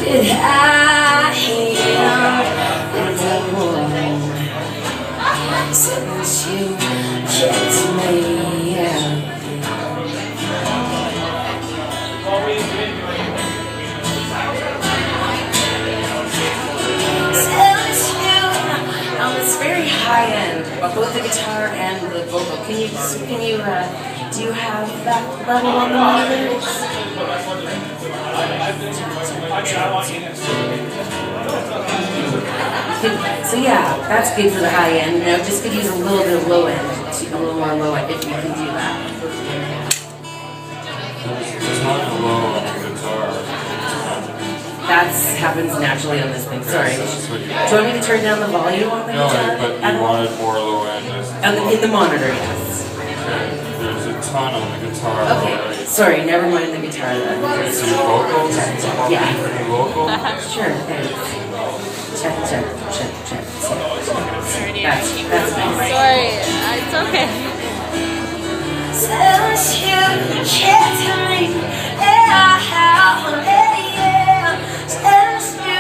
Did I hear the word since you kicked me out? It's very high end, both the guitar and the vocal. Do you have that level on the monitor? So yeah, that's good for the high end. Now just could use a little bit of low end, a little more low end if you can do that. It's not low on the guitar. That happens naturally on this thing. Sorry. Do you want me to turn down the volume on the guitar? No, but you wanted more low end. In the monitor, yes. There's a ton on the guitar. Okay, sorry, never mind the guitar then. Okay, so your vocals? Yeah. Vocal? Sure, thanks. Check. That's nice. Sorry, it's okay. Since you kicked me out, since you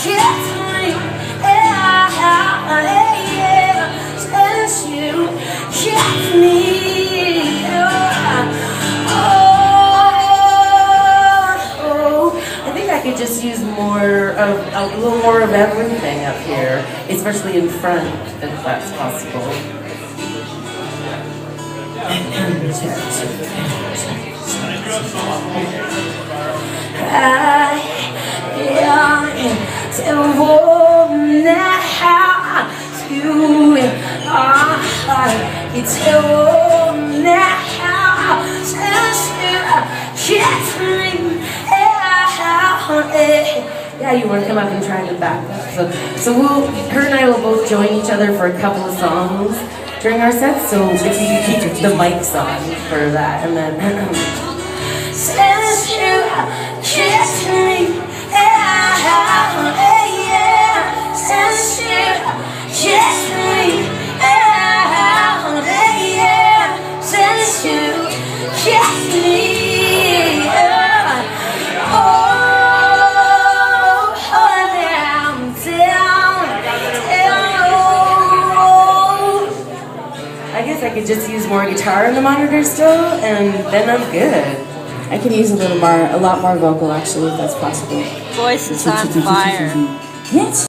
kicked me out, since you kicked me out, I think I could just use more of a little more of everything up here, especially in front, if that's possible. Yeah, you want to come up and try it back. So her and I will both join each other for a couple of songs during our sets, so if you could keep the mics on for that, and then since you kissed me out, since you kissed me out, since you kissed me out, I guess I could just use more guitar in the monitor still, and then I'm good. I can use a lot more vocal actually, if that's possible. Voice is on fire. Yes.